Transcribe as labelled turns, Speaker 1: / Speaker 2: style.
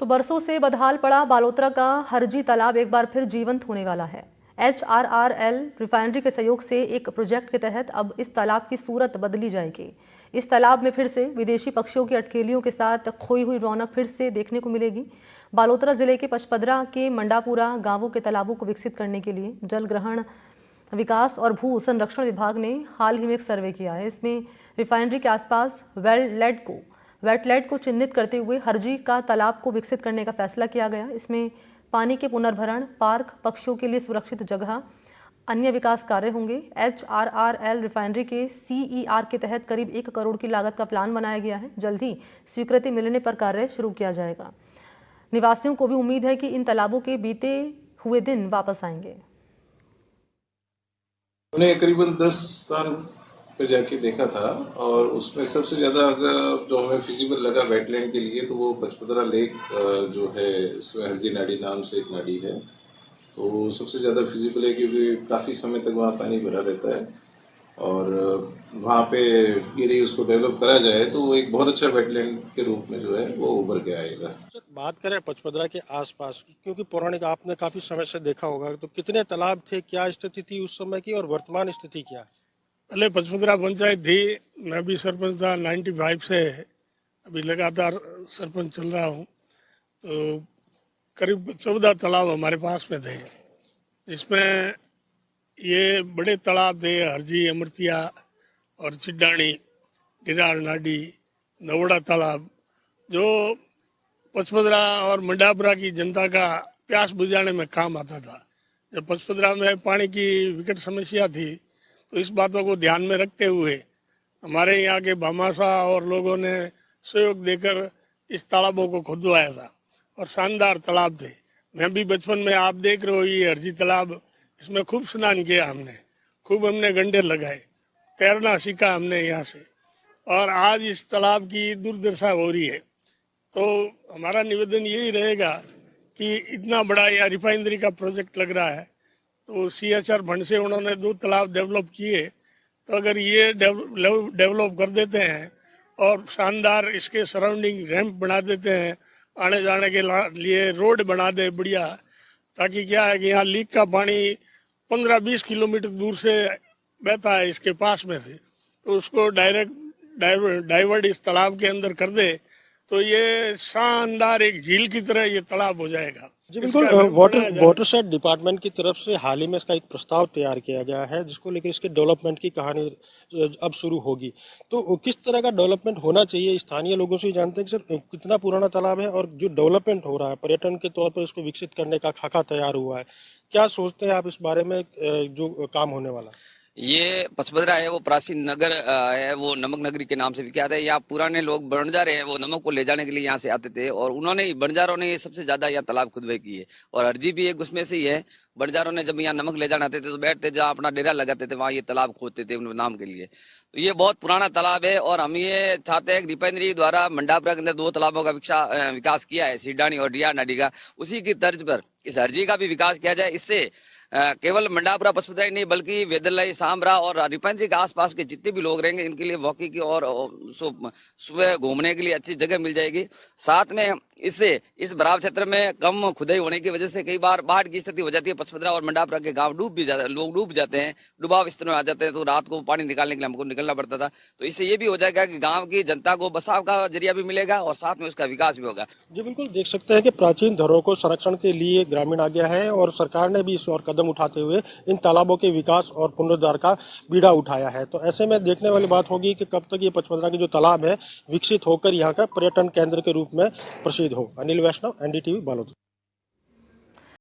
Speaker 1: तो बरसों से बदहाल पड़ा बालोतरा का हरजी तालाब एक बार फिर जीवंत होने वाला है। HRRL रिफाइनरी के सहयोग से एक प्रोजेक्ट के तहत अब इस तालाब की सूरत बदली जाएगी। इस तालाब में फिर से विदेशी पक्षियों की अटकेलियों के साथ खोई हुई रौनक फिर से देखने को मिलेगी। बालोतरा जिले के पचपदरा के मंडापुरा गांवों के तालाबों को विकसित करने के लिए जल ग्रहण विकास और भू संरक्षण विभाग ने हाल ही में एक सर्वे किया है। इसमें रिफाइनरी के आसपास वेटलैंड को चिन्हित करते हुए हरजी का तालाब को विकसित करने का फैसला किया गया। इसमें पानी के पुनर्भरण, पार्क, पक्षियों के लिए सुरक्षित जगह, अन्य विकास कार्य होंगे। HRRL रिफाइनरी के CER के तहत करीब 1 करोड़ की लागत का प्लान बनाया गया है। जल्द ही स्वीकृति मिलने पर कार्य शुरू किया जाएगा। निवासियों को भी उम्मीद है कि इन तालाबों के बीते हुए दिन वापस आएंगे।
Speaker 2: हमने करीबन 10 स्थान पर जाके देखा था और उसमें सबसे ज़्यादा अगर जो हमें फिजिबल लगा वेटलैंड के लिए तो वो पचपदरा लेक जो है, इसमें हरजी नाडी नाम से एक नाडी है, तो सबसे ज़्यादा फिजिबल है क्योंकि काफ़ी समय तक वहाँ पानी भरा रहता है और वहाँ पे यदि उसको डेवलप करा जाए तो वो एक बहुत अच्छा वेटलैंड के रूप में जो है वो उभर के आएगा।
Speaker 3: बात करें पचपदरा के आसपास, क्योंकि पौराणिक आपने काफी समय से देखा होगा, तो कितने तालाब थे, क्या स्थिति थी उस समय की और वर्तमान स्थिति क्या है?
Speaker 4: पहले पचपदरा पंचायत थी, मैं भी सरपंच था 95 से, अभी लगातार सरपंच चल रहा हूँ। तो करीब 14 तालाब हमारे पास में थे, जिसमें ये बड़े तालाब थे हरजी, अमृतिया और चिड्डाणी, डिरार नाडी, नवड़ा तालाब, जो पचपदरा और मंडापुरा की जनता का प्यास बुझाने में काम आता था। जब पचपदरा में पानी की विकट समस्या थी तो इस बातों को ध्यान में रखते हुए हमारे यहाँ के भामाशाह और लोगों ने सहयोग देकर इस तालाबों को खुदवाया था और शानदार तालाब थे। मैं भी बचपन में, आप देख रहे हो ये हरजी तालाब, इसमें खूब स्नान किया हमने, खूब हमने घंटे लगाए, तैरना सीखा हमने यहाँ से, और आज इस तालाब की दुर्दशा हो रही है। तो हमारा निवेदन यही रहेगा कि इतना बड़ा यह रिफाइनरी का प्रोजेक्ट लग रहा है, तो CHR फंड से उन्होंने 2 तालाब डेवलप किए, तो अगर ये डेवलप कर देते हैं और शानदार इसके सराउंडिंग रैंप बना देते हैं, आने जाने के लिए रोड बना दे बढ़िया, ताकि क्या है कि यहाँ लीक का पानी 15-20 किलोमीटर दूर से बहता है इसके पास में से, तो उसको डाइवर्ट इस तालाब के अंदर कर दे तो ये शानदार एक झील की तरह ये तालाब हो जाएगा।
Speaker 3: जी बिल्कुल। वाटरशेड डिपार्टमेंट की तरफ से हाल ही में इसका एक प्रस्ताव तैयार किया गया है, जिसको लेकर इसके डेवलपमेंट की कहानी अब शुरू होगी। तो किस तरह का डेवलपमेंट होना चाहिए, स्थानीय लोगों से जानते हैं कि सर कितना पुराना तालाब है और जो डेवलपमेंट हो रहा है पर्यटन के तौर पर इसको विकसित करने का खाका तैयार हुआ है, क्या सोचते हैं आप इस बारे में जो काम होने वाला है?
Speaker 5: ये पचपदरा है, वो प्राचीन नगर है, वो नमक नगरी के नाम से विख्यात है। यहाँ पुराने लोग बंजारे हैं, वो नमक को ले जाने के लिए यहाँ से आते थे और उन्होंने बंजारों ने ये सबसे ज्यादा यहाँ तालाब खुदवाई की है और हरजी भी एक उसमें से ही है। बंजारों ने जब यहाँ नमक ले जाने आते थे तो बैठते, जहाँ अपना डेरा लगाते थे वहाँ ये तालाब खोदते थे उन नाम के लिए। तो ये बहुत पुराना तालाब है और हम ये चाहते हैं कि रिफाइनरी द्वारा मंडापुरा के अंदर 2 तालाबों का विकास किया है, सिडानी और डियार नाडी का, उसी की तर्ज पर इस हरजी का भी विकास किया जाए। इससे केवल मंडापुरा पचपदरा ही नहीं बल्कि वेदलाई, सांबरा और रिफाइनरी के आसपास के जितने भी लोग रहेंगे इनके लिए वॉकिंग की और सुबह घूमने के लिए अच्छी जगह मिल जाएगी। साथ में इससे इस बराबर क्षेत्र में कम खुदाई होने की वजह से कई बार बाढ़ की स्थिति हो जाती है। पचपदरा और मंडापुरा के गांव लोग डूब जाते हैं, डुबाव स्थिति में आ जाते हैं, तो रात को पानी निकालने के लिए हमको निकलना पड़ता था। तो इससे ये भी हो जाएगा कि गाँव की जनता को बसाव का जरिया भी मिलेगा और साथ में उसका विकास भी होगा।
Speaker 3: जी बिल्कुल, देख सकते हैं कि प्राचीन धरोहरों को संरक्षण के लिए ग्रामीण आ गया है और सरकार ने भी इस ओर कदम उठाते हुए इन तालाबों के विकास और पुनरुद्धार का बीड़ा उठाया है। तो ऐसे में देखने वाली बात होगी कि कब तक ये पचपदरा की जो तालाब है विकसित होकर यहाँ का पर्यटन केंद्र के रूप में प्रसिद्ध हो। अनिल वैष्णव, NDTV, बालोद।